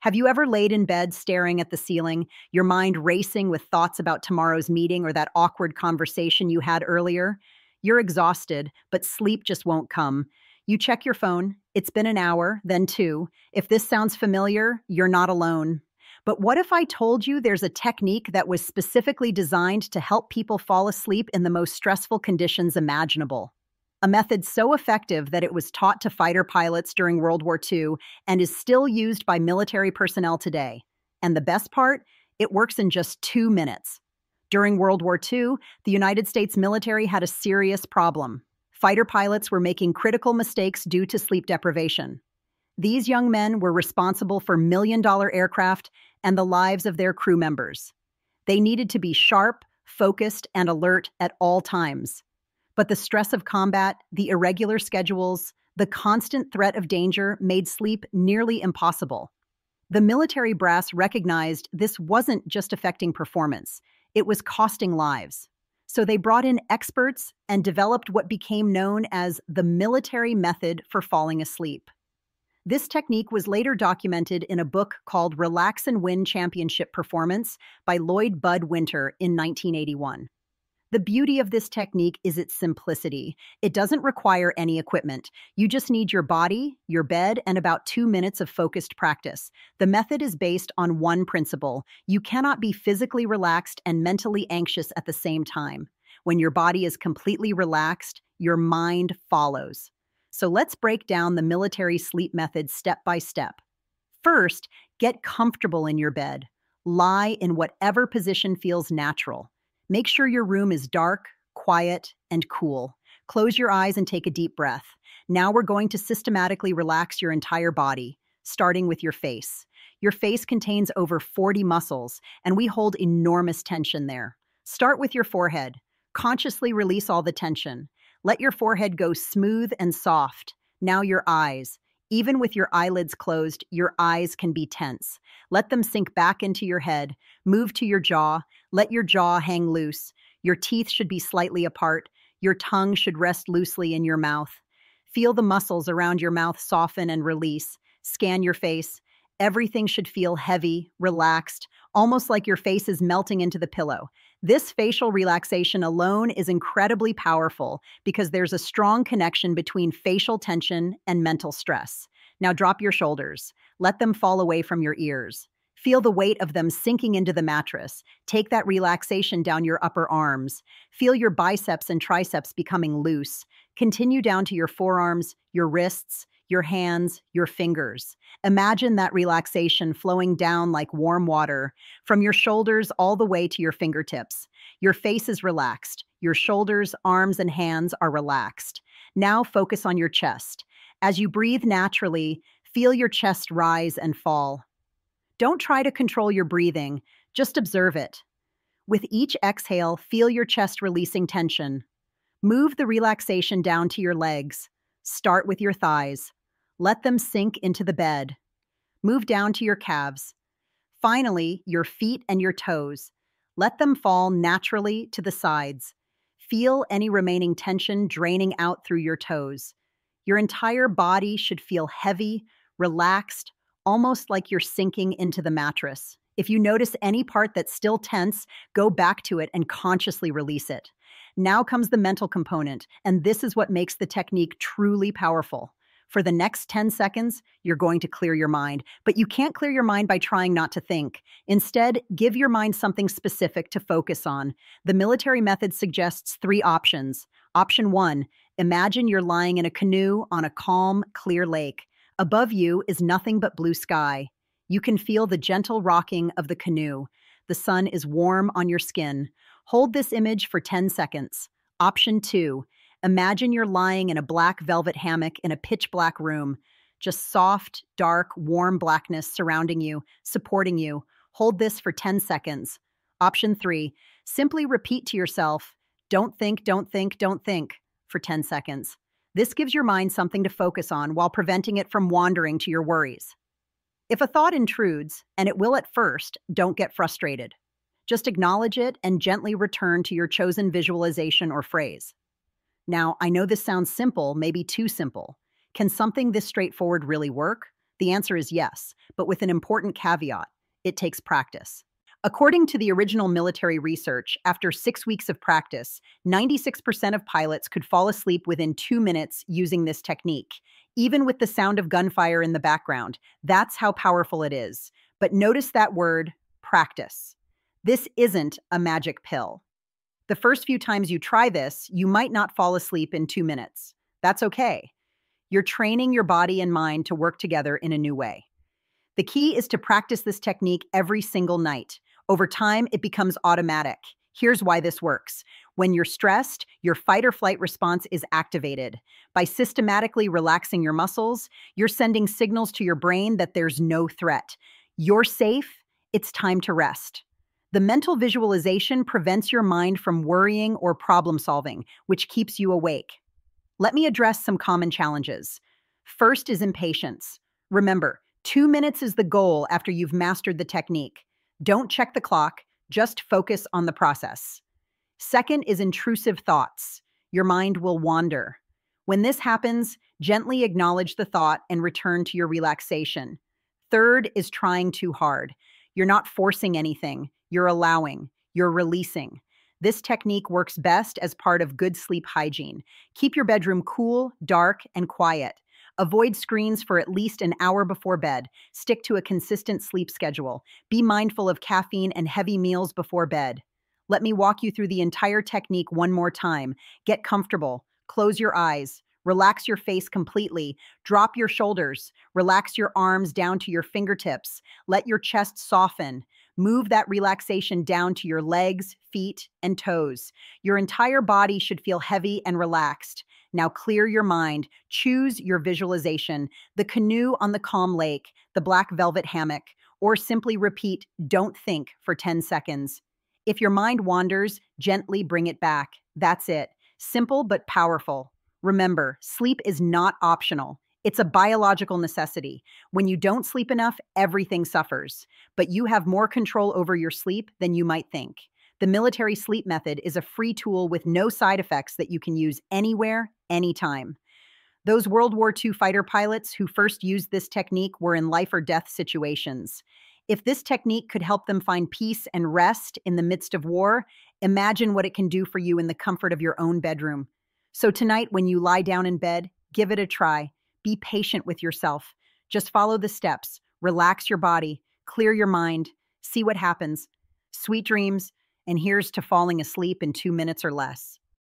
Have you ever laid in bed staring at the ceiling, your mind racing with thoughts about tomorrow's meeting or that awkward conversation you had earlier? You're exhausted, but sleep just won't come. You check your phone. It's been an hour, then two. If this sounds familiar, you're not alone. But what if I told you there's a technique that was specifically designed to help people fall asleep in the most stressful conditions imaginable? A method so effective that it was taught to fighter pilots during World War II and is still used by military personnel today. And the best part, it works in just 2 minutes. During World War II, the United States military had a serious problem. Fighter pilots were making critical mistakes due to sleep deprivation. These young men were responsible for million-dollar aircraft and the lives of their crew members. They needed to be sharp, focused, and alert at all times. But the stress of combat, the irregular schedules, the constant threat of danger made sleep nearly impossible. The military brass recognized this wasn't just affecting performance, it was costing lives. So they brought in experts and developed what became known as the military method for falling asleep. This technique was later documented in a book called Relax and Win Championship Performance by Lloyd Bud Winter in 1981. The beauty of this technique is its simplicity. It doesn't require any equipment. You just need your body, your bed, and about 2 minutes of focused practice. The method is based on one principle. You cannot be physically relaxed and mentally anxious at the same time. When your body is completely relaxed, your mind follows. So let's break down the military sleep method step by step. First, get comfortable in your bed. Lie in whatever position feels natural. Make sure your room is dark, quiet, and cool. Close your eyes and take a deep breath. Now we're going to systematically relax your entire body, starting with your face. Your face contains over 40 muscles, and we hold enormous tension there. Start with your forehead. Consciously release all the tension. Let your forehead go smooth and soft. Now your eyes. Even with your eyelids closed, your eyes can be tense. Let them sink back into your head. Move to your jaw. Let your jaw hang loose. Your teeth should be slightly apart. Your tongue should rest loosely in your mouth. Feel the muscles around your mouth soften and release. Scan your face. Everything should feel heavy, relaxed, almost like your face is melting into the pillow. This facial relaxation alone is incredibly powerful because there's a strong connection between facial tension and mental stress. Now drop your shoulders. Let them fall away from your ears. Feel the weight of them sinking into the mattress. Take that relaxation down your upper arms. Feel your biceps and triceps becoming loose. Continue down to your forearms, your wrists, your hands, your fingers. Imagine that relaxation flowing down like warm water from your shoulders all the way to your fingertips. Your face is relaxed. Your shoulders, arms, and hands are relaxed. Now focus on your chest. As you breathe naturally, feel your chest rise and fall. Don't try to control your breathing, just observe it. With each exhale, feel your chest releasing tension. Move the relaxation down to your legs. Start with your thighs. Let them sink into the bed. Move down to your calves. Finally, your feet and your toes. Let them fall naturally to the sides. Feel any remaining tension draining out through your toes. Your entire body should feel heavy, relaxed, almost like you're sinking into the mattress. If you notice any part that's still tense, go back to it and consciously release it. Now comes the mental component, and this is what makes the technique truly powerful. For the next 10 seconds, you're going to clear your mind, but you can't clear your mind by trying not to think. Instead, give your mind something specific to focus on. The military method suggests 3 options. Option 1, imagine you're lying in a canoe on a calm, clear lake. Above you is nothing but blue sky. You can feel the gentle rocking of the canoe. The sun is warm on your skin. Hold this image for 10 seconds. Option 2, imagine you're lying in a black velvet hammock in a pitch-black room. Just soft, dark, warm blackness surrounding you, supporting you. Hold this for 10 seconds. Option 3, simply repeat to yourself, don't think, don't think, don't think, for 10 seconds. This gives your mind something to focus on while preventing it from wandering to your worries. If a thought intrudes, and it will at first, don't get frustrated. Just acknowledge it and gently return to your chosen visualization or phrase. Now, I know this sounds simple, maybe too simple. Can something this straightforward really work? The answer is yes, but with an important caveat: it takes practice. According to the original military research, after 6 weeks of practice, 96% of pilots could fall asleep within 2 minutes using this technique, even with the sound of gunfire in the background. That's how powerful it is. But notice that word, practice. This isn't a magic pill. The first few times you try this, you might not fall asleep in 2 minutes. That's okay. You're training your body and mind to work together in a new way. The key is to practice this technique every single night. Over time, it becomes automatic. Here's why this works. When you're stressed, your fight or flight response is activated. By systematically relaxing your muscles, you're sending signals to your brain that there's no threat. You're safe. It's time to rest. The mental visualization prevents your mind from worrying or problem solving, which keeps you awake. Let me address some common challenges. First is impatience. Remember, 2 minutes is the goal after you've mastered the technique. Don't check the clock, just focus on the process. Second is intrusive thoughts. Your mind will wander. When this happens, gently acknowledge the thought and return to your relaxation. Third is trying too hard. You're not forcing anything, you're allowing, you're releasing. This technique works best as part of good sleep hygiene. Keep your bedroom cool, dark, and quiet. Avoid screens for at least an hour before bed. Stick to a consistent sleep schedule. Be mindful of caffeine and heavy meals before bed. Let me walk you through the entire technique one more time. Get comfortable. Close your eyes. Relax your face completely. Drop your shoulders. Relax your arms down to your fingertips. Let your chest soften. Move that relaxation down to your legs, feet, and toes. Your entire body should feel heavy and relaxed. Now clear your mind. Choose your visualization: the canoe on the calm lake, the black velvet hammock, or simply repeat, "Don't think," for 10 seconds. If your mind wanders, gently bring it back. That's it. Simple but powerful. Remember, sleep is not optional. It's a biological necessity. When you don't sleep enough, everything suffers. But you have more control over your sleep than you might think. The military sleep method is a free tool with no side effects that you can use anywhere, anytime. Those World War II fighter pilots who first used this technique were in life or death situations. If this technique could help them find peace and rest in the midst of war, imagine what it can do for you in the comfort of your own bedroom. So tonight, when you lie down in bed, give it a try. Be patient with yourself. Just follow the steps. Relax your body. Clear your mind. See what happens. Sweet dreams. And here's to falling asleep in 2 minutes or less.